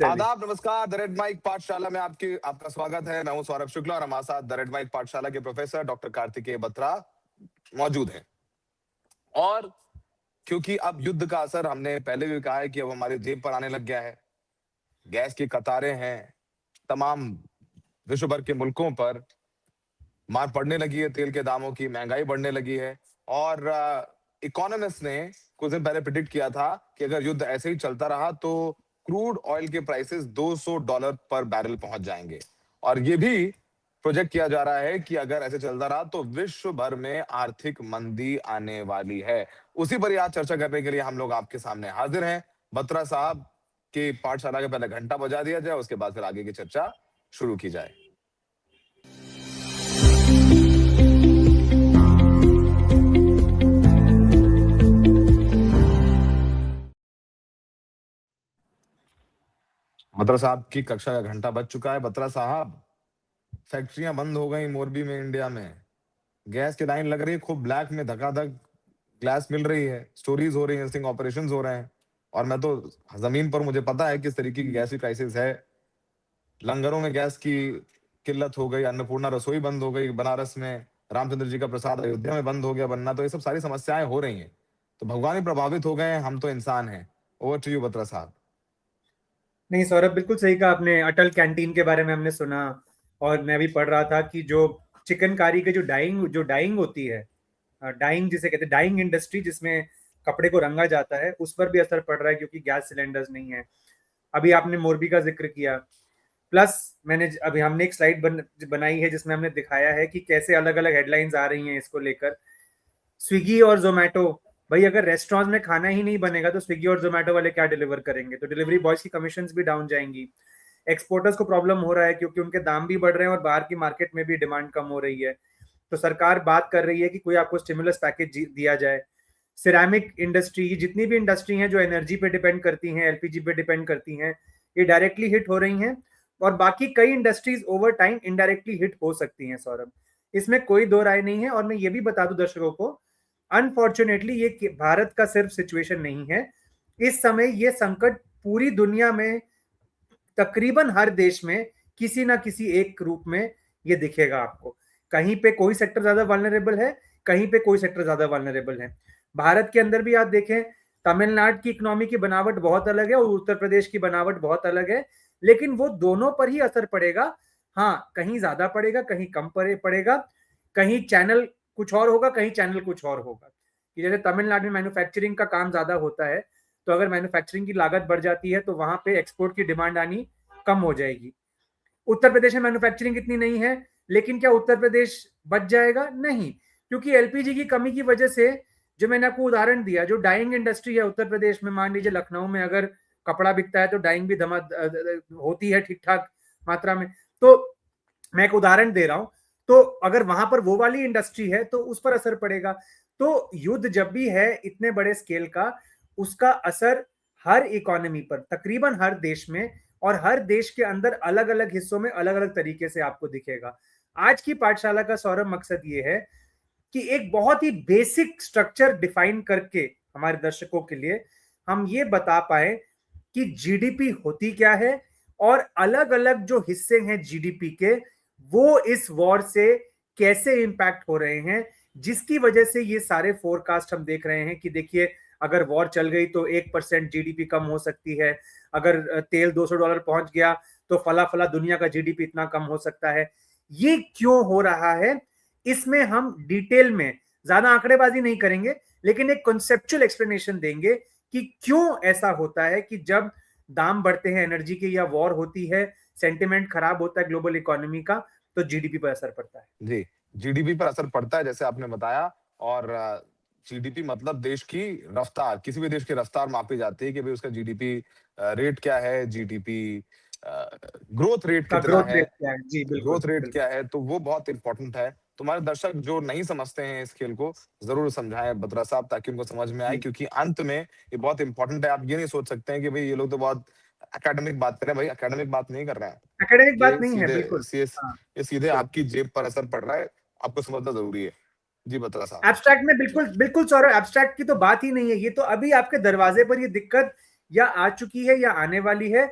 आदाब, नमस्कार। The red mic पाठशाला में आपका स्वागत है। मैं हूं सौरभ शुक्ला और हमारे साथ द रेड माइक पाठशाला के प्रोफेसर डॉक्टर कार्तिकेय बत्रा मौजूद हैं। और क्योंकि अब युद्ध का असर, हमने पहले भी कहा है कि अब हमारी जेब पर आने लग गया है, गैस की कतारें हैं, तमाम विश्व भर के मुल्कों पर मार पड़ने लगी है, तेल के दामों की, महंगाई बढ़ने लगी है। और इकोनॉमिस्ट ने कुछ दिन पहले प्रिडिक्ट किया था कि अगर युद्ध ऐसे ही चलता रहा तो क्रूड ऑयल के प्राइसेस $200 पर बैरल पहुंच जाएंगे। और ये भी प्रोजेक्ट किया जा रहा है कि अगर ऐसे चलता रहा तो विश्व भर में आर्थिक मंदी आने वाली है। उसी पर आज चर्चा करने के लिए हम लोग आपके सामने हाजिर हैं। बत्रा साहब की पाठशाला के पहले घंटा बजा दिया जाए, उसके बाद फिर आगे की चर्चा शुरू की जाए। बत्रा साहब की कक्षा का घंटा बज चुका है। बत्रा साहब, फैक्ट्रियां बंद हो गई मोरबी में, इंडिया में गैस की लाइन लग रही है, खूब ब्लैक में धकाधक गैस मिल रही है, स्टोरीज हो रही हैं, स्टिंग ऑपरेशंस हो रहे हैं। और मैं तो जमीन पर, मुझे पता है किस तरीके की गैस की क्राइसिस है। लंगरों में गैस की किल्लत हो गई, अन्नपूर्णा रसोई बंद हो गई बनारस में, रामचंद्र जी का प्रसाद अयोध्या में बंद हो गया बनना। तो ये सब सारी समस्याएं हो रही हैं, तो भगवान ही प्रभावित हो गए हैं, हम तो इंसान हैं। ओवर टू यू बत्रा साहब। नहीं सौरभ, बिल्कुल सही कहा आपने। अटल कैंटीन के बारे में हमने सुना, और मैं भी पढ़ रहा था कि जो चिकनकारी के जो डाइंग होती है, डाइंग जिसे कहते हैं, डाइंग इंडस्ट्री जिसमें कपड़े को रंगा जाता है, उस पर भी असर पड़ रहा है क्योंकि गैस सिलेंडर्स नहीं है। अभी आपने मोरबी का जिक्र किया, प्लस अभी हमने एक स्लाइड बनाई है जिसमें हमने दिखाया है कि कैसे अलग अलग हेडलाइंस आ रही हैं इसको लेकर। स्विगी और जोमेटो, भाई अगर रेस्टोरेंट में खाना ही नहीं बनेगा तो स्विगी और जोमेटो वाले क्या डिलीवर करेंगे? तो डिलीवरी बॉयज की कमीशन भी डाउन जाएंगी। एक्सपोर्टर्स को प्रॉब्लम हो रहा है क्योंकि उनके दाम भी बढ़ रहे हैं और बाहर की मार्केट में भी डिमांड कम हो रही है। तो सरकार बात कर रही है कि कोई आपको स्टिमुलस पैकेज दिया जाए। सिरेमिक इंडस्ट्री, जितनी भी इंडस्ट्री हैं जो एनर्जी पे डिपेंड करती हैं, एलपीजी पे डिपेंड करती हैं, ये डायरेक्टली हिट हो रही हैं। और बाकी कई industries over time indirectly hit हो सकती हैं सौरभ, इसमें कोई दो राय नहीं है। और मैं ये भी बता दूं दर्शकों को, अनफॉर्चुनेटली ये भारत का सिर्फ सिचुएशन नहीं है। इस समय ये संकट पूरी दुनिया में, तकरीबन हर देश में किसी ना किसी एक रूप में ये दिखेगा आपको। कहीं पे कोई सेक्टर ज्यादा वल्नरेबल है, कहीं पे कोई सेक्टर ज्यादा वल्नरेबल है। भारत के अंदर भी आप देखें, तमिलनाडु की इकोनॉमी की बनावट बहुत अलग है और उत्तर प्रदेश की बनावट बहुत अलग है, लेकिन वो दोनों पर ही असर पड़ेगा। हाँ, कहीं ज्यादा पड़ेगा, कहीं कम पड़ेगा, कहीं चैनल कुछ और होगा, कहीं चैनल कुछ और होगा। कि जैसे तमिलनाडु में मैन्युफैक्चरिंग का काम ज्यादा होता है, तो अगर मैन्युफैक्चरिंग की लागत बढ़ जाती है तो वहां पे एक्सपोर्ट की डिमांड आनी कम हो जाएगी। उत्तर प्रदेश में मैन्युफैक्चरिंग इतनी नहीं है, लेकिन क्या उत्तर प्रदेश बच जाएगा? नहीं, क्योंकि एलपीजी की कमी की वजह से, जो मैंने आपको उदाहरण दिया, जो डाइंग इंडस्ट्री है उत्तर प्रदेश में, मान लीजिए लखनऊ में अगर कपड़ा बिकता है तो डाइंग भी होती है ठीक ठाक मात्रा में। तो मैं एक उदाहरण दे रहा हूं, तो अगर वहां पर वो वाली इंडस्ट्री है तो उस पर असर पड़ेगा। तो युद्ध जब भी है इतने बड़े स्केल का, उसका असर हर इकोनॉमी पर, तकरीबन हर देश में, और हर देश के अंदर अलग अलग हिस्सों में अलग अलग तरीके से आपको दिखेगा। आज की पाठशाला का सौरभ मकसद ये है कि एक बहुत ही बेसिक स्ट्रक्चर डिफाइन करके हमारे दर्शकों के लिए हम ये बता पाए कि जीडीपी होती क्या है, और अलग अलग जो हिस्से हैं जीडीपी के, वो इस वॉर से कैसे इंपैक्ट हो रहे हैं, जिसकी वजह से ये सारे फोरकास्ट हम देख रहे हैं कि देखिए, अगर वॉर चल गई तो 1% जीडीपी कम हो सकती है, अगर तेल $200 पहुंच गया तो फला फला दुनिया का जीडीपी इतना कम हो सकता है। ये क्यों हो रहा है, इसमें हम डिटेल में ज्यादा आंकड़ेबाजी नहीं करेंगे, लेकिन एक कॉन्सेप्चुअल एक्सप्लेनेशन देंगे कि क्यों ऐसा होता है कि जब दाम बढ़ते हैं एनर्जी के या वॉर होती है, सेंटिमेंट खराब होता है ग्लोबल इकोनॉमी का, तो जीडीपी पर असर पड़ता है। जी, जीडीपी पर असर पड़ता है जैसे आपने बताया। और जीडीपी मतलब देश की रफ्तार, किसी भी देश की रफ्तार मापी जाती है कि भाई उसका जीडीपी रेट क्या है, जीडीपी ग्रोथ रेट का कितना ग्रोथ है, रेट क्या है? जी बिल्कुल ग्रोथ रेट बिल्कुल। क्या है, तो वो बहुत इंपॉर्टेंट है। तुम्हारे दर्शक जो नहीं समझते हैं इस खेल को, जरूर समझाएं बत्रा साहब, ताकि उनको समझ में आए, जी, क्योंकि अंत में ये बहुत इंपॉर्टेंट है। आप ये नहीं सोच सकते हैं कि भाई ये लोग तो बहुत एकेडमिक बात कर रहे हैं। भाई एकेडमिक बात नहीं कर रहे हैं, एकेडमिक बात ये नहीं है, सीधे बिल्कुल। हाँ, ये सीधे बिल्कुल। आपकी जेब पर असर पड़ रहा है, आपको समझना जरूरी है। जी बत्रा साहब। एब्स्ट्रैक्ट में बिल्कुल बिल्कुल सौरभ, एब्स्ट्रैक्ट की तो बात ही नहीं है। ये तो अभी आपके दरवाजे पर ये दिक्कत या आ चुकी है या आने वाली है।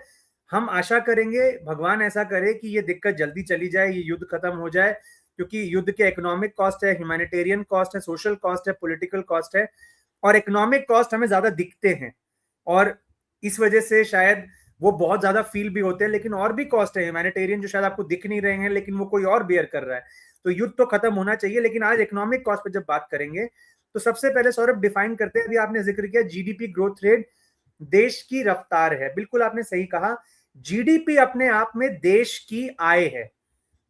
हम आशा करेंगे भगवान ऐसा करे कि ये दिक्कत जल्दी चली जाए, ये युद्ध खत्म हो जाए, क्योंकि युद्ध के इकोनॉमिक कॉस्ट है, ह्यूमैनिटेरियन कॉस्ट है, सोशल कॉस्ट है, पॉलिटिकल कॉस्ट है, और इकोनॉमिक कॉस्ट हमें ज्यादा दिखते हैं और इस वजह से शायद वो बहुत ज्यादा फील भी होते हैं। लेकिन और भी कॉस्ट है ह्यूमैनिटेरियन जो शायद आपको दिख नहीं रहे हैं, लेकिन वो कोई और बेयर कर रहा है। तो युद्ध तो खत्म होना चाहिए, लेकिन आज इकोनॉमिक कॉस्ट पर जब बात करेंगे तो सबसे पहले सौरभ डिफाइन करते हैं, अभी आपने जिक्र किया जीडीपी ग्रोथ रेट देश की रफ्तार है। बिल्कुल आपने सही कहा, जीडीपी अपने आप में देश की आय है।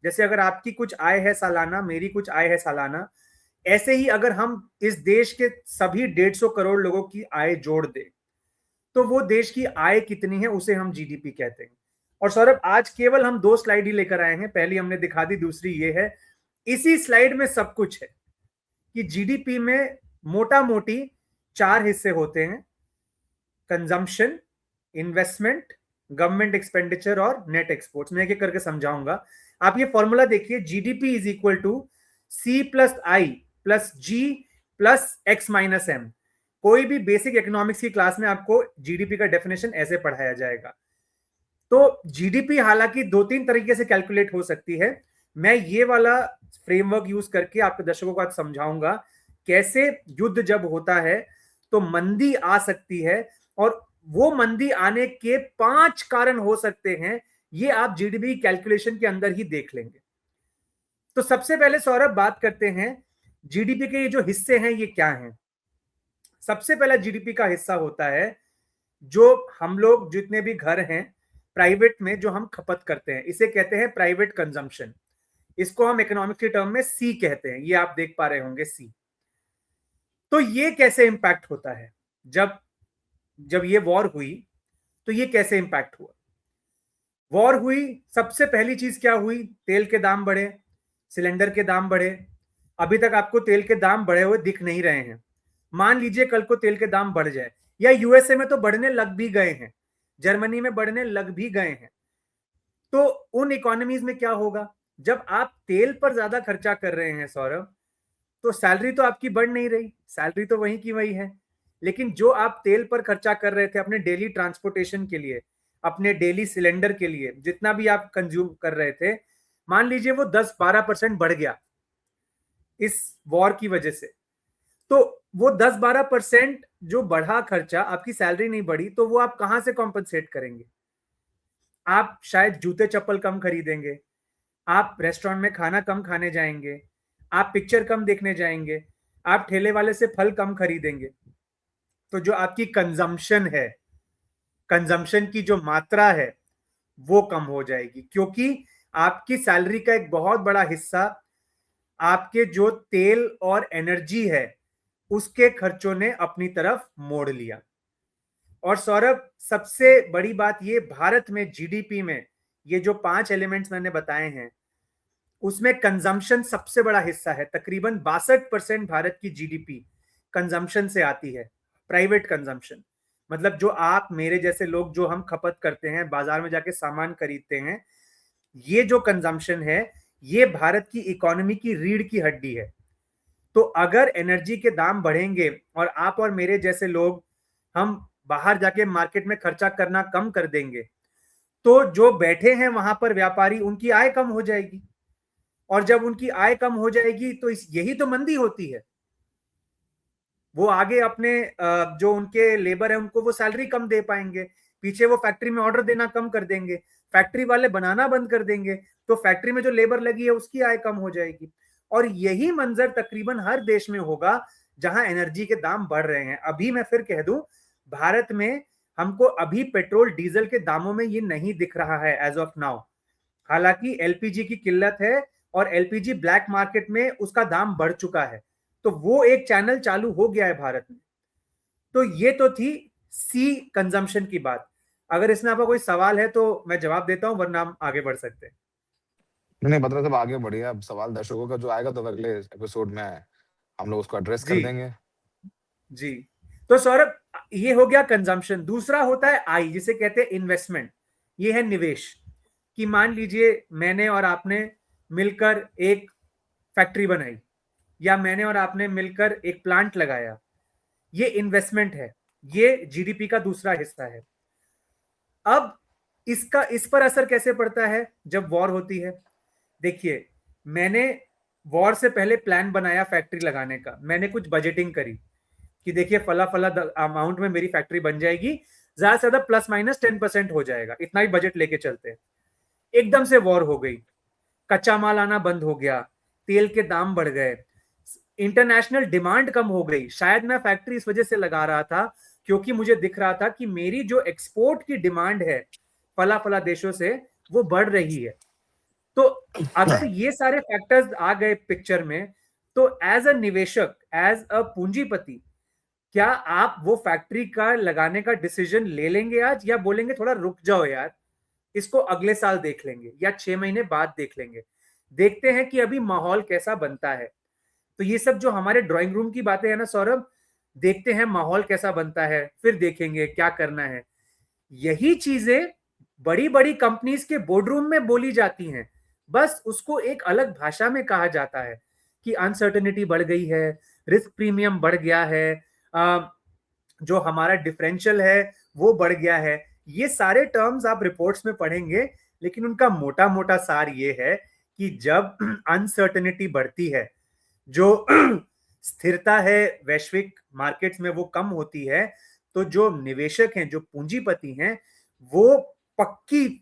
जैसे अगर आपकी कुछ आय है सालाना, मेरी कुछ आय है सालाना, ऐसे ही अगर हम इस देश के सभी 150 करोड़ लोगों की आय जोड़ दें तो वो देश की आय कितनी है उसे हम जीडीपी कहते हैं। और सौरभ आज केवल हम 2 स्लाइड ही लेकर आए हैं, पहली हमने दिखा दी, दूसरी ये है। इसी स्लाइड में सब कुछ है कि जीडीपी में मोटा मोटी 4 हिस्से होते हैं, कंजम्पशन, इन्वेस्टमेंट, गवर्नमेंट एक्सपेंडिचर और नेट एक्सपोर्ट्स। मैं एक करके समझाऊंगा। आप ये फॉर्मूला देखिए, GDP is equal to C plus I plus G plus X minus M. कोई भी बेसिक इकोनॉमिक्स की क्लास में आपको जीडीपी का डेफिनेशन ऐसे पढ़ाया जाएगा। तो जीडीपी हालांकि 2-3 तरीके से कैलकुलेट हो सकती है। मैं ये वाला फ्रेमवर्क यूज करके आपके दर्शकों को आज समझाऊंगा कैसे युद्ध जब होता है तो मंदी आ सकती है, और वो मंदी आने के 5 कारण हो सकते हैं। ये आप जीडीपी कैलकुलेशन के अंदर ही देख लेंगे। तो सबसे पहले सौरभ बात करते हैं जीडीपी के ये जो हिस्से हैं ये क्या हैं। सबसे पहला जीडीपी का हिस्सा होता है जो हम लोग जितने भी घर हैं प्राइवेट में जो हम खपत करते हैं, इसे कहते हैं प्राइवेट कंजम्पशन। इसको हम इकोनॉमिक्स के टर्म में सी कहते हैं, ये आप देख पा रहे होंगे सी। तो ये कैसे इंपैक्ट होता है, जब जब ये वॉर हुई तो ये कैसे इंपैक्ट हुआ। वॉर हुई, सबसे पहली चीज क्या हुई, तेल के दाम बढ़े, सिलेंडर के दाम बढ़े। अभी तक आपको तेल के दाम बढ़े हुए दिख नहीं रहे हैं। मान लीजिए कल को तेल के दाम बढ़ जाए, या यूएसए में तो बढ़ने लग भी गए हैं, जर्मनी में बढ़ने लग भी गए हैं। तो उन इकोनॉमीज में क्या होगा, जब आप तेल पर ज्यादा खर्चा कर रहे हैं सौरभ, तो सैलरी तो आपकी बढ़ नहीं रही, सैलरी तो वही की वही है। लेकिन जो आप तेल पर खर्चा कर रहे थे अपने डेली ट्रांसपोर्टेशन के लिए, अपने डेली सिलेंडर के लिए, जितना भी आप कंज्यूम कर रहे थे, मान लीजिए वो 10-12% बढ़ गया इस वॉर की वजह से। तो वो 10-12% जो बढ़ा खर्चा, आपकी सैलरी नहीं बढ़ी, तो वो आप कहां से कॉम्पनसेट करेंगे। आप शायद जूते चप्पल कम खरीदेंगे, आप रेस्टोरेंट में खाना कम खाने जाएंगे, आप पिक्चर कम देखने जाएंगे, आप ठेले वाले से फल कम खरीदेंगे। तो जो आपकी कंजम्पशन है, कंजम्पशन की जो मात्रा है वो कम हो जाएगी, क्योंकि आपकी सैलरी का एक बहुत बड़ा हिस्सा आपके जो तेल और एनर्जी है उसके खर्चों ने अपनी तरफ मोड़ लिया। और सौरभ सबसे बड़ी बात ये, भारत में जीडीपी में ये जो 5 एलिमेंट्स मैंने बताए हैं उसमें कंजम्पशन सबसे बड़ा हिस्सा है। तकरीबन 62% भारत की जीडीपी कंजम्पशन से आती है, प्राइवेट कंजम्पशन। मतलब जो आप मेरे जैसे लोग जो हम खपत करते हैं, बाजार में जाके सामान खरीदते हैं, ये जो कंजम्पशन है ये भारत की इकोनॉमी की रीढ़ की हड्डी है। तो अगर एनर्जी के दाम बढ़ेंगे और आप और मेरे जैसे लोग हम बाहर जाके मार्केट में खर्चा करना कम कर देंगे, तो जो बैठे हैं वहां पर व्यापारी, उनकी आय कम हो जाएगी। और जब उनकी आय कम हो जाएगी तो यही तो मंदी होती है। वो आगे अपने जो उनके लेबर है उनको वो सैलरी कम दे पाएंगे, पीछे वो फैक्ट्री में ऑर्डर देना कम कर देंगे, फैक्ट्री वाले बनाना बंद कर देंगे, तो फैक्ट्री में जो लेबर लगी है उसकी आय कम हो जाएगी। और यही मंजर तकरीबन हर देश में होगा जहां एनर्जी के दाम बढ़ रहे हैं। अभी मैं फिर कह दूं, भारत में हमको अभी पेट्रोल डीजल के दामों में ये नहीं दिख रहा है एज ऑफ नाउ। हालांकि एलपीजी की किल्लत है और एलपीजी ब्लैक मार्केट में उसका दाम बढ़ चुका है, तो वो एक चैनल चालू हो गया है भारत में। तो ये तो थी सी कंजम्पशन की बात। अगर इसमें आपका कोई सवाल है तो मैं जवाब देता हूं, वरना हम आगे बढ़ सकते हैं। नहीं, मतलब सब आगे बढ़िए। अब सवाल दर्शकों का जो आएगा तो अगले एपिसोड में हम लोग उसको एड्रेस कर जी देंगे। जी। तो सौरभ ये हो गया कंजम्पशन। दूसरा होता है आई, जिसे कहते हैं इन्वेस्टमेंट। ये है निवेश। कि मान लीजिए मैंने और आपने मिलकर एक फैक्ट्री बनाई, या मैंने और आपने मिलकर एक प्लांट लगाया, ये इन्वेस्टमेंट है। ये जीडीपी का दूसरा हिस्सा है। अब इसका इस पर असर कैसे पड़ता है जब वॉर होती है? देखिए, मैंने वॉर से पहले प्लान बनाया फैक्ट्री लगाने का, मैंने कुछ बजटिंग करी कि देखिए फला फला अमाउंट में मेरी फैक्ट्री बन जाएगी, ज्यादा से ज्यादा प्लस माइनस 10% हो जाएगा, इतना ही बजट लेके चलते हैं। एकदम से वॉर हो गई, कच्चा माल आना बंद हो गया, तेल के दाम बढ़ गए, इंटरनेशनल डिमांड कम हो गई। शायद मैं फैक्ट्री इस वजह से लगा रहा था क्योंकि मुझे दिख रहा था कि मेरी जो एक्सपोर्ट की डिमांड है फला फला देशों से वो बढ़ रही है। तो अगर ये सारे फैक्टर्स आ गए पिक्चर में, तो एज अ निवेशक, एज अ पूंजीपति, क्या आप वो फैक्ट्री का लगाने का डिसीजन ले लेंगे आज, या बोलेंगे थोड़ा रुक जाओ यार, इसको अगले साल देख लेंगे या 6 महीने बाद देख लेंगे, देखते हैं कि अभी माहौल कैसा बनता है। तो ये सब जो हमारे ड्राइंग रूम की बातें है ना सौरभ, देखते हैं माहौल कैसा बनता है, फिर देखेंगे क्या करना है। यही चीजें बड़ी बड़ी कंपनीज के बोर्डरूम में बोली जाती हैं, बस उसको एक अलग भाषा में कहा जाता है कि अनसर्टेनिटी बढ़ गई है, रिस्क प्रीमियम बढ़ गया है, जो हमारा डिफरेंशियल है वो बढ़ गया है। ये सारे टर्म्स आप रिपोर्ट्स में पढ़ेंगे, लेकिन उनका मोटा मोटा सार ये है कि जब अनसर्टेनिटी बढ़ती है, जो स्थिरता है वैश्विक मार्केट्स में वो कम होती है, तो जो निवेशक हैं, जो पूंजीपति हैं, वो पक्की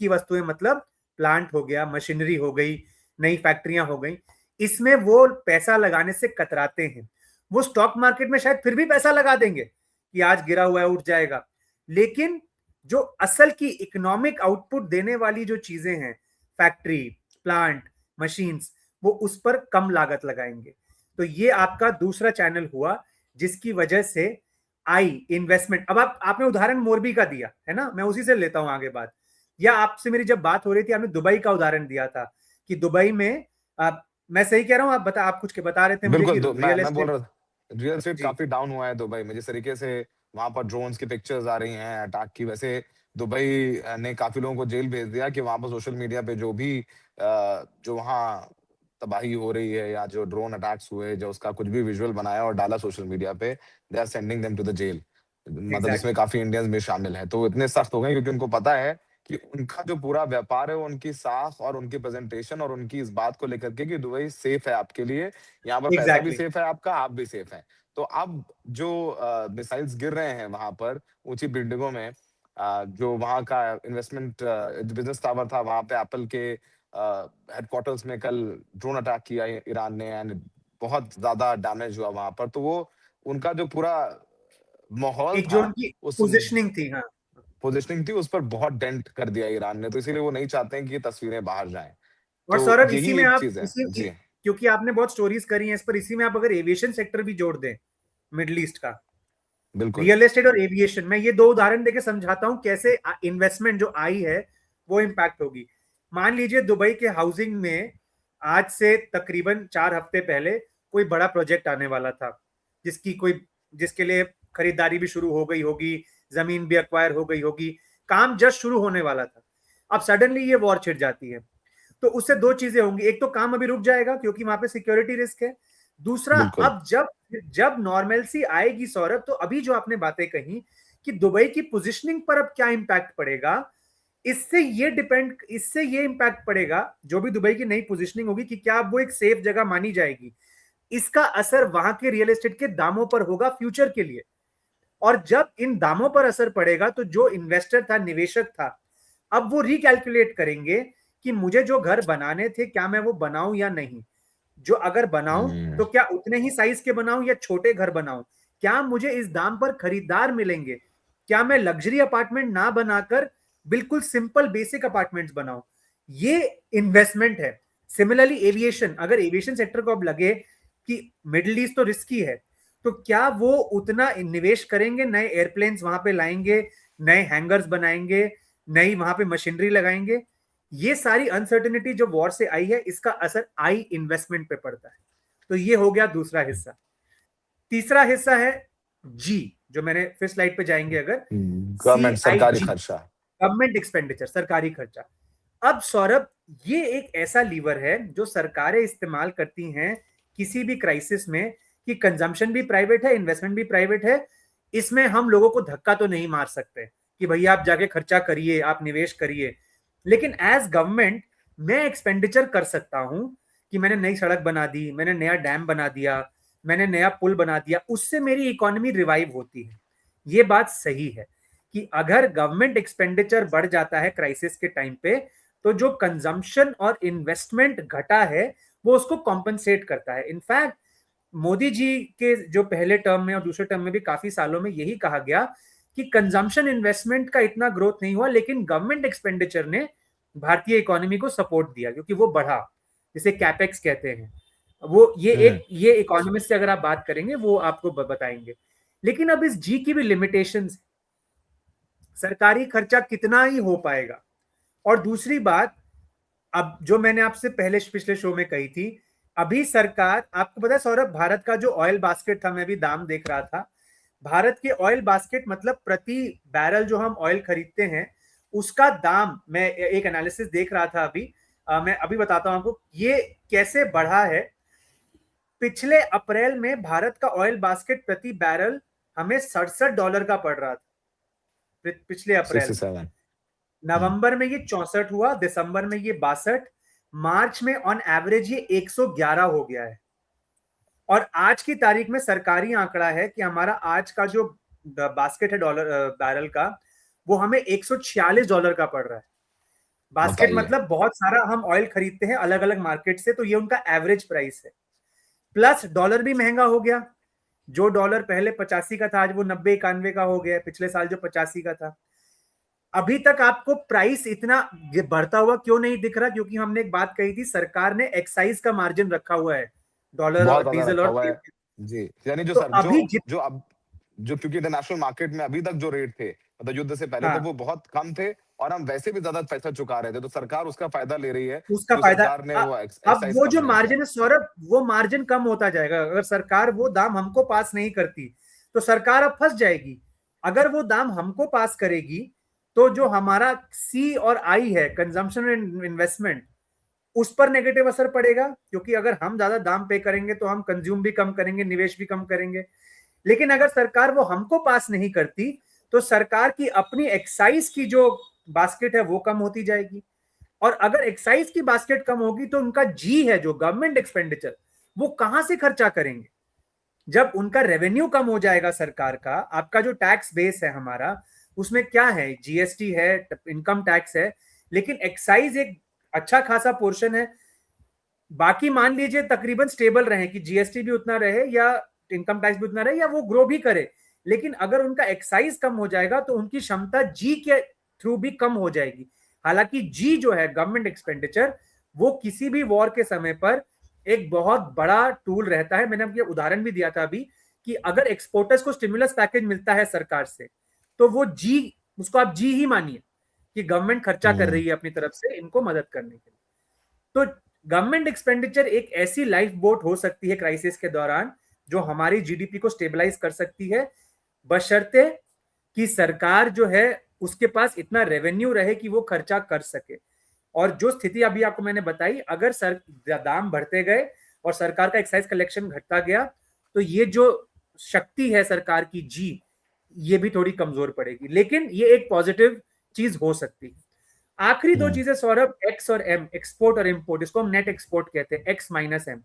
वस्तुएं मतलब प्लांट हो गया, मशीनरी हो गई, नई फैक्ट्रियां हो गई, इसमें वो पैसा लगाने से कतराते हैं। वो स्टॉक मार्केट में शायद फिर भी पैसा लगा देंगे कि आज गिरा हुआ है उठ जाएगा, लेकिन जो असल की इकोनॉमिक आउटपुट देने वाली जो चीजें हैं, फैक्ट्री, प्लांट, मशीन्स, वो उस पर कम लागत लगाएंगे। तो ये आपका दूसरा चैनल हुआ जिसकी वजह से आई इन्वेस्टमेंट। अब आपने उदाहरण मोरबी का दिया है ना, मैं उसी से लेता हूं आगे बात। या आपसे मेरी जब बात हो रही थी, आपने दुबई का उदाहरण दिया था कि दुबई में मैं सही कह रहा हूं? आप कुछ के बता रहे थे मुझे कि बिल्कुल, रियल मैं बोल एस्टेट। रहा था, रियल एस्टेट जी, काफी डाउन हुआ है दुबई में। जिस तरीके से वहां पर ड्रोन्स की पिक्चर्स आ रही हैं अटैक की, वैसे दुबई ने काफी लोगों को जेल भेज दिया कि वहां पर सोशल मीडिया पे जो भी जो वहाँ तबाही हो रही है या जो ड्रोन अटैक्स हुए, जो उसका कुछ भी विजुअल बनाया और डाला सोशल मीडिया पे, they are sending them to the jail. मतलब जिसमें एग्जैक्टली, काफी इंडियंस भी शामिल हैं। तो इतने सख्त हो गए क्योंकि उनको पता है कि उनका जो पूरा व्यापार है, वो उनकी साख और उनकी प्रेजेंटेशन और उनकी इस बात को लेकर के कि दुबई सेफ है आपके लिए, यहाँ पर पैसा भी एग्जैक्टली, सेफ है आपका, आप भी सेफ हैं। तो अब जो मिसाइल्स गिर रहे हैं वहां पर ऊंची बिल्डिंगों में, जो वहां का इन्वेस्टमेंट बिजनेस टावर था, वहां पे एप्पल के हेडक्वार्टर्स में कल ड्रोन अटैक किया ईरान ने, एंड बहुत ज्यादा डैमेज हुआ वहां पर। तो वो उनका जो पूरा माहौल एक जो था, उनकी उस पोजिशनिंग थी, हाँ। पोजीशनिंग थी, उस पर बहुत डेंट कर दिया ईरान ने। तो इसीलिए वो नहीं चाहते हैं कि ये तस्वीरें बाहर जाएं। और तो सौरभ, इसी यही में एक आप चीज है इसी, जी। क्योंकि आपने बहुत स्टोरीज करी हैं इस पर, इसी में आप अगर एविएशन सेक्टर भी जोड़ दें, मिडल ईस्ट का बिल्कुल। रियल एस्टेट और एविएशन, मैं ये दो उदाहरण देके समझाता हूं कैसे इन्वेस्टमेंट जो आई है वो इंपैक्ट होगी। मान लीजिए दुबई के हाउसिंग में आज से तकरीबन 4 हफ्ते पहले कोई बड़ा प्रोजेक्ट आने वाला था, जिसके लिए खरीदारी भी शुरू हो गई होगी, जमीन भी एक्वायर हो गई होगी, काम जस्ट शुरू होने वाला था। अब सडनली ये वॉर छिड़ जाती है, तो उससे दो चीजें होंगी। एक तो काम अभी रुक जाएगा क्योंकि वहां पे सिक्योरिटी रिस्क है। दूसरा, बिल्कुल। अब जब नॉर्मलसी आएगी सौरभ, तो अभी जो आपने बातें कही कि दुबई की पोजीशनिंग पर अब क्या इंपैक्ट पड़ेगा, इससे ये इंपैक्ट पड़ेगा, जो भी दुबई की नई पोजीशनिंग होगी, कि क्या अब वो एक सेफ जगह मानी जाएगी। इसका असर वहां के रियल एस्टेट के दामों पर होगा फ्यूचर के लिए। और जब इन दामों पर असर पड़ेगा, तो जो इन्वेस्टर था, निवेशक था, अब वो रिकैलकुलेट करेंगे कि मुझे जो घर बनाने थे, क्या मैं वो बनाऊं या नहीं। जो अगर बनाऊं हम्म। तो क्या उतने ही साइज के बनाऊं या छोटे घर बनाऊं, क्या मुझे इस दाम पर खरीदार मिलेंगे, क्या मैं लग्जरी अपार्टमेंट ना बनाकर बिल्कुल सिंपल बेसिक अपार्टमेंट्स बनाऊं। ये इन्वेस्टमेंट है। सिमिलरली एविएशन, अगर एविएशन सेक्टर को अब लगे कि मिडिल ईस्ट तो रिस्की है, तो क्या वो उतना निवेश करेंगे, नए एयरप्लेन्स वहां पे लाएंगे, नए हैंगर्स बनाएंगे, नई वहां पे मशीनरी लगाएंगे। ये सारी अनसर्टेनिटी जो वॉर से आई है, इसका असर आई इन्वेस्टमेंट पे पड़ता है। तो ये हो गया दूसरा हिस्सा। तीसरा हिस्सा है जी, जो मैंने फिर स्लाइड पे जाएंगे अगर, सी गवर्नमेंट आई सरकारी जी, खर्चा। गवर्नमेंट एक्सपेंडिचर, सरकारी खर्चा। अब सौरभ, ये एक ऐसा लीवर है जो सरकारें इस्तेमाल करती हैं किसी भी क्राइसिस में, कि कंजम्पशन भी प्राइवेट है, इन्वेस्टमेंट भी प्राइवेट है, इसमें हम लोगों को धक्का तो नहीं मार सकते कि भैया आप जाके खर्चा करिए, आप निवेश करिए, लेकिन एज गवर्नमेंट मैं एक्सपेंडिचर कर सकता हूं कि मैंने नई सड़क बना दी, मैंने नया डैम बना दिया, मैंने नया पुल बना दिया, उससे मेरी इकोनॉमी रिवाइव होती है। ये बात सही है कि अगर गवर्नमेंट एक्सपेंडिचर बढ़ जाता है क्राइसिस के टाइम पे, तो जो कंजम्पशन और इन्वेस्टमेंट घटा है वो उसको कॉम्पनसेट करता है। इनफैक्ट मोदी जी के जो पहले टर्म में और दूसरे टर्म में भी काफी सालों में यही कहा गया कि कंजम्पशन इन्वेस्टमेंट का इतना ग्रोथ नहीं हुआ, लेकिन गवर्नमेंट एक्सपेंडिचर ने भारतीय इकोनॉमी को सपोर्ट दिया क्योंकि वो बढ़ा, जिसे कैपेक्स कहते हैं। वो ये इकोनॉमिस्ट से अगर आप बात करेंगे वो आपको बताएंगे। लेकिन अब इस जी की भी लिमिटेशंस, सरकारी खर्चा कितना ही हो पाएगा। और दूसरी बात, अब जो मैंने आपसे पहले पिछले शो में कही थी, अभी सरकार, आपको पता है सौरभ, भारत का जो ऑयल बास्केट था, मैं भी दाम देख रहा था, भारत के ऑयल बास्केट मतलब प्रति बैरल जो हम ऑयल खरीदते हैं उसका दाम, मैं एक एनालिसिस देख रहा था अभी, मैं अभी बताता हूं आपको ये कैसे बढ़ा है। पिछले अप्रैल में भारत का ऑयल बास्केट प्रति बैरल हमें $67 का पड़ रहा था, पिछले अप्रैल में। नवंबर में ये 64 हुआ, दिसंबर में ये 62, मार्च में ऑन एवरेज ये 111 हो गया है। और आज की तारीख में सरकारी आंकड़ा है कि हमारा आज का जो बास्केट है डॉलर बैरल का, वो हमें $146 का पड़ रहा है। बास्केट मतलब बहुत सारा हम ऑयल खरीदते हैं अलग अलग मार्केट से, तो ये उनका एवरेज प्राइस है। प्लस डॉलर भी महंगा हो गया, जो डॉलर पहले 85 का था आज वो 90-91 का हो गया, पिछले साल जो 85 का था। अभी तक आपको प्राइस इतना बढ़ता हुआ क्यों नहीं दिख रहा? क्योंकि हमने एक बात कही थी, सरकार ने एक्साइज का मार्जिन रखा हुआ है डॉलर और डीजल और तेल जी, यानी जो तो सर अभी जो अब जो क्योंकि इंटरनेशनल मार्केट में अभी तक जो रेट थे मतलब युद्ध से पहले तो वो बहुत कम थे और हम वैसे भी ज्यादा पैसा चुका रहे थे, तो सरकार उसका फायदा ले रही है। उसका जो फायदा सरकार ने वो अब वो जो मार्जिन है सौरभ, वो मार्जिन कम होता जाएगा। अगर सरकार वो दाम हमको पास नहीं करती तो सरकार अब फंस जाएगी। अगर वो दाम हमको पास करेगी तो जो हमारा सी और आई है, कंजम्पशन एंड इन्वेस्टमेंट, उस पर नेगेटिव असर पड़ेगा, क्योंकि अगर हम ज्यादा दाम पे करेंगे तो हम कंज्यूम भी कम करेंगे, निवेश भी कम करेंगे। लेकिन अगर सरकार वो हमको पास नहीं करती तो सरकार की अपनी एक्साइज की जो बास्केट है वो कम होती जाएगी। और अगर एक्साइज की बास्केट कम होगी तो उनका जी है जो गवर्नमेंट एक्सपेंडिचर, वो कहां से खर्चा करेंगे? जब उनका रेवेन्यू कम हो जाएगा सरकार का, आपका जो टैक्स बेस है हमारा, उसमें क्या है, जीएसटी है, इनकम टैक्स है, लेकिन एक्साइज एक अच्छा खासा पोर्शन है। बाकी मान लीजिए तकरीबन स्टेबल रहे कि जीएसटी भी उतना रहे या इनकम टैक्स भी उतना रहे या वो ग्रो भी करे, लेकिन अगर उनका एक्साइज कम हो जाएगा तो उनकी क्षमता जी के थ्रू भी कम हो जाएगी। हालांकि जी जो है गवर्नमेंट एक्सपेंडिचर, वो किसी भी वॉर के समय पर एक बहुत बड़ा टूल रहता है। मैंने आपको उदाहरण भी दिया था अभी कि अगर एक्सपोर्टर्स को स्टिमुलस पैकेज मिलता है सरकार से, तो वो जी, उसको आप जी ही मानिए कि गवर्नमेंट खर्चा कर रही है अपनी तरफ से इनको मदद करने के लिए। तो गवर्नमेंट एक्सपेंडिचर एक ऐसी लाइफ बोट हो सकती है क्राइसिस के दौरान जो हमारी जीडीपी को स्टेबलाइज कर सकती है, बशर्ते कि सरकार जो है उसके पास इतना रेवेन्यू रहे कि वो खर्चा कर सके। और जो स्थिति अभी आपको मैंने बताई, अगर दाम बढ़ते गए और सरकार का एक्साइज कलेक्शन घटता गया तो ये जो शक्ति है सरकार की जी, ये भी थोड़ी कमजोर पड़ेगी। लेकिन ये एक पॉजिटिव चीज हो सकती है। आखिरी दो चीजें सौरभ, एक्स और एम, एक्सपोर्ट और इंपोर्ट, इसको हम नेट एक्सपोर्ट कहते हैं, एक्स माइनस एम।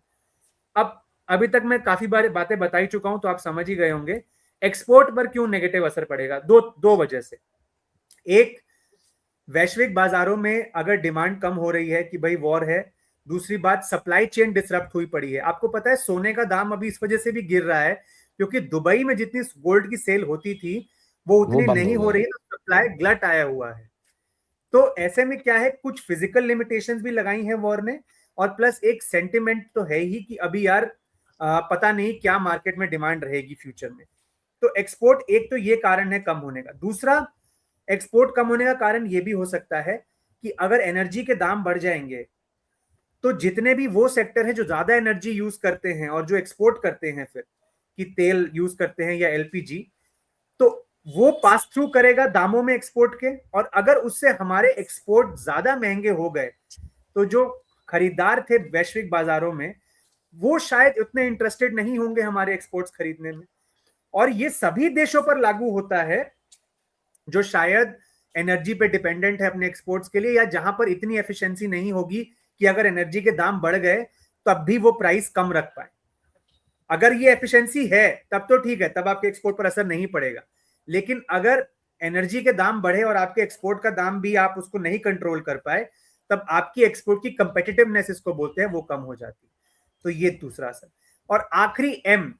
अब अभी तक मैं काफी बार बातें बता ही चुका हूं तो आप समझ ही गए होंगे एक्सपोर्ट पर क्यों नेगेटिव असर पड़ेगा। दो वजह से। एक, वैश्विक बाजारों में अगर डिमांड कम हो रही है कि भाई वॉर है। दूसरी बात, सप्लाई चेन डिसरप्ट हुई पड़ी है। आपको पता है सोने का दाम अभी इस वजह से भी गिर रहा है क्योंकि दुबई में जितनी गोल्ड की सेल होती थी वो उतनी नहीं हो रही है, तो सप्लाई ग्लट आया हुआ है। तो ऐसे में क्या है, कुछ फिजिकल लिमिटेशंस भी लगाई हैं वॉर ने, और प्लस एक सेंटिमेंट तो है ही कि अभी यार पता नहीं क्या मार्केट में डिमांड रहेगी फ्यूचर में। तो एक्सपोर्ट एक तो ये कारण है कम होने का। दूसरा, एक्सपोर्ट कम होने का कारण ये भी हो सकता है कि अगर एनर्जी के दाम बढ़ जाएंगे तो जितने भी वो सेक्टर है जो ज्यादा एनर्जी यूज करते हैं और जो एक्सपोर्ट करते हैं, फिर कि तेल यूज करते हैं या एलपीजी, तो वो पास थ्रू करेगा दामों में एक्सपोर्ट के। और अगर उससे हमारे एक्सपोर्ट ज्यादा महंगे हो गए तो जो खरीदार थे वैश्विक बाजारों में वो शायद उतने इंटरेस्टेड नहीं होंगे हमारे एक्सपोर्ट्स खरीदने में। और ये सभी देशों पर लागू होता है जो शायद एनर्जी पे डिपेंडेंट है अपने एक्सपोर्ट्स के लिए, या जहां पर इतनी एफिशिएंसी नहीं होगी कि अगर एनर्जी के दाम बढ़ गए तब भी वो प्राइस कम रख पाए। अगर ये एफिशिएंसी है तब तो ठीक है, तब आपके एक्सपोर्ट पर असर नहीं पड़ेगा। लेकिन अगर एनर्जी के दाम बढ़े और आपके एक्सपोर्ट का दाम भी आप उसको नहीं कंट्रोल कर पाए, तब आपकी एक्सपोर्ट की कंपेटिटिवनेस, इसको बोलते हैं, वो कम हो जाती है। तो ये दूसरा असर। और आखिरी एम,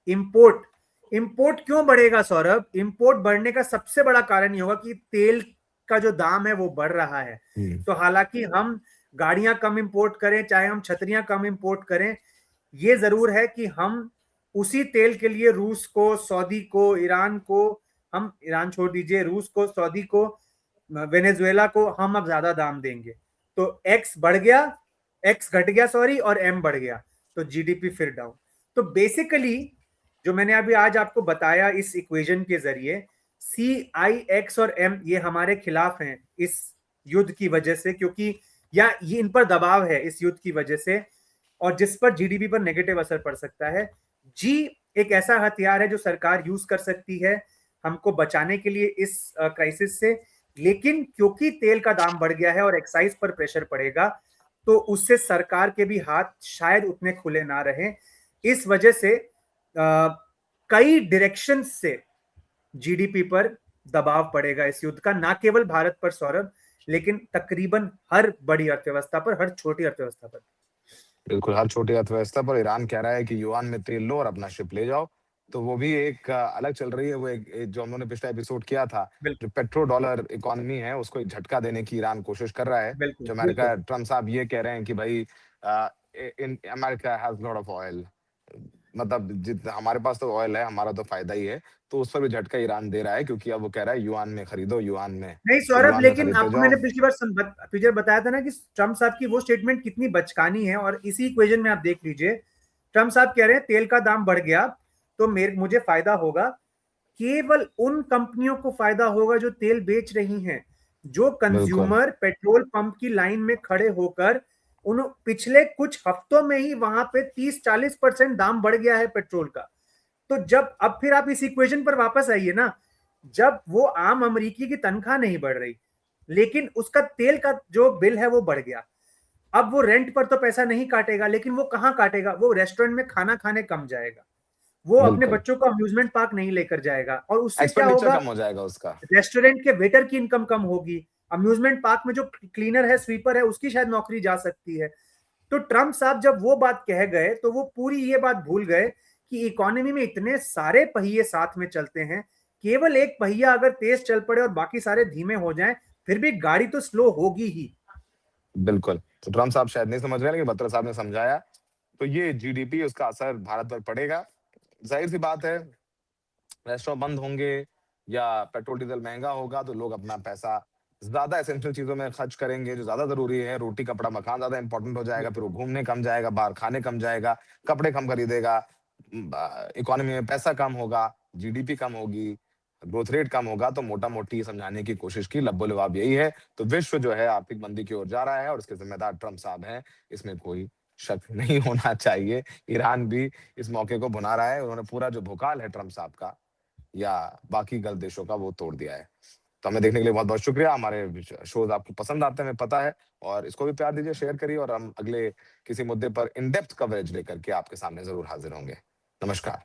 इंपोर्ट। इंपोर्ट क्यों बढ़ेगा सौरभ? इंपोर्ट बढ़ने का सबसे बड़ा कारण ये होगा कि तेल का जो दाम है वो बढ़ रहा है। तो हालांकि हम गाड़ियां कम इंपोर्ट करें, चाहे हम छतरियां कम इंपोर्ट करें, ये जरूर है कि हम उसी तेल के लिए रूस को, सऊदी को, ईरान को, हम ईरान छोड़ दीजिए, रूस को, सऊदी को, वेनेजुएला को हम अब ज्यादा दाम देंगे। तो एक्स बढ़ गया, एक्स घट गया सॉरी, और एम बढ़ गया, तो जीडीपी फिर डाउन। तो बेसिकली जो मैंने अभी आज आपको बताया इस इक्वेशन के जरिए, सी, आई, एक्स और एम ये हमारे खिलाफ हैं इस युद्ध की वजह से, क्योंकि या ये इन पर दबाव है इस युद्ध की वजह से, और जिस पर जीडीपी पर नेगेटिव असर पड़ सकता है। जी एक ऐसा हथियार है जो सरकार यूज कर सकती है हमको बचाने के लिए इस क्राइसिस से, लेकिन क्योंकि तेल का दाम बढ़ गया है और एक्साइज पर प्रेशर पड़ेगा, तो उससे सरकार के भी हाथ शायद उतने खुले ना रहें। इस वजह से कई डायरेक्शन से जीडीपी पर दबाव पड़ेगा इस युद्ध का, ना केवल भारत पर सौरभ, लेकिन तकरीबन हर बड़ी अर्थव्यवस्था पर, हर छोटी अर्थव्यवस्था पर। बिल्कुल, हर छोटी अर्थव्यवस्था पर। ईरान कह रहा है कि युआन में तेल लो और अपना शिप ले जाओ, तो वो भी एक अलग चल रही है। वो एक जो हम लोगों ने पिछला एपिसोड किया था, जो पेट्रो डॉलर इकोनॉमी है उसको एक झटका देने की ईरान कोशिश कर रहा है। बिल्कुल जो बिल्कुल अमेरिका, ट्रम्प साहब ये कह रहे हैं कि भाई in America has lot of oil, मतलब जितना हमारे पास तो ऑयल है, हमारा तो फायदा ही है। तो उस पर भी झटका ईरान दे रहा है, क्योंकि अब वो कह रहा है युआन में खरीदो, युआन में। नहीं तो सौरभ, युआन में लेकिन खरीदते आपको जाओ। मैंने पिछली बार तुझे बताया था ना कि ट्रम्प साहब की वो स्टेटमेंट कितनी बचकानी है, और इसी इक्वेशन में आप देख लीजिए, ट्रम्प साहब कह रहे हैं तेल का दाम बढ़ गया तो मुझे फायदा होगा। केवल उन कंपनियों को फायदा होगा जो तेल बेच रही हैं। जो बिल्कुल कंज्यूमर पेट्रोल पंप की लाइन में खड़े होकर, उन पिछले कुछ हफ्तों में ही वहां पे 30-40% दाम बढ़ गया है पेट्रोल का। तो जब अब फिर आप इस इक्वेशन पर वापस आइए ना, जब वो आम अमरीकी की तनख्वाह नहीं बढ़ रही, लेकिन उसका तेल का जो बिल है वो बढ़ गया। अब वो रेंट पर तो पैसा नहीं काटेगा, लेकिन वो कहां काटेगा? वो रेस्टोरेंट में खाना खाने कम जाएगा, वो अपने बिल्कुल, बच्चों को अम्यूजमेंट पार्क नहीं लेकर जाएगा, और उससे क्या एक्सपेंडिचर होगा? कम हो जाएगा उसका। रेस्टोरेंट के वेटर की इनकम कम होगी, अम्यूजमेंट पार्क में जो क्लीनर है, स्वीपर है, उसकी शायद नौकरी जा सकती है। तो ट्रम्प साहब जब वो बात कह गए तो वो पूरी ये बात भूल गए कि इकोनॉमी में इतने सारे पहिए साथ में चलते हैं, केवल एक पहिया अगर तेज चल पड़े और बाकी सारे धीमे हो जाएं, फिर भी गाड़ी तो स्लो होगी ही। बिल्कुल, तो ट्रम्प साहब शायद नहीं समझ रहे हैं, लेकिन बत्रा साहब ने समझाया। तो ये जीडीपी, उसका असर भारत पर पड़ेगा। जाहिर सी बात है, रेस्टोरेंट बंद होंगे या पेट्रोल डीजल महंगा होगा, तो लोग अपना पैसा ज्यादा एसेंशियल चीजों में खर्च करेंगे, जो ज्यादा जरूरी है। रोटी कपड़ा मकान ज्यादा इंपॉर्टेंट हो जाएगा, फिर वो घूमने कम जाएगा, बाहर खाने कम जाएगा, कपड़े कम खरीदेगा, इकोनॉमी में पैसा कम होगा, जीडीपी कम होगी, ग्रोथ रेट कम होगा। तो मोटा मोटी समझाने की कोशिश की, लब्बो लबाब यही है। तो विश्व जो है आर्थिक मंदी की ओर जा रहा है, और इसके जिम्मेदार ट्रम्प साहब हैं, इसमें कोई शक नहीं होना चाहिए। ईरान भी इस मौके को भुना रहा है। उन्होंने पूरा जो भोकाल है ट्रम्प साहब का या बाकी गल्फ देशों का, वो तोड़ दिया है। तो हमें देखने के लिए बहुत बहुत शुक्रिया। हमारे शोज आपको पसंद आते हैं, हमें पता है, और इसको भी प्यार दीजिए, शेयर करिए, और हम अगले किसी मुद्दे पर इन डेप्थ कवरेज लेकर के आपके सामने जरूर हाजिर होंगे। नमस्कार।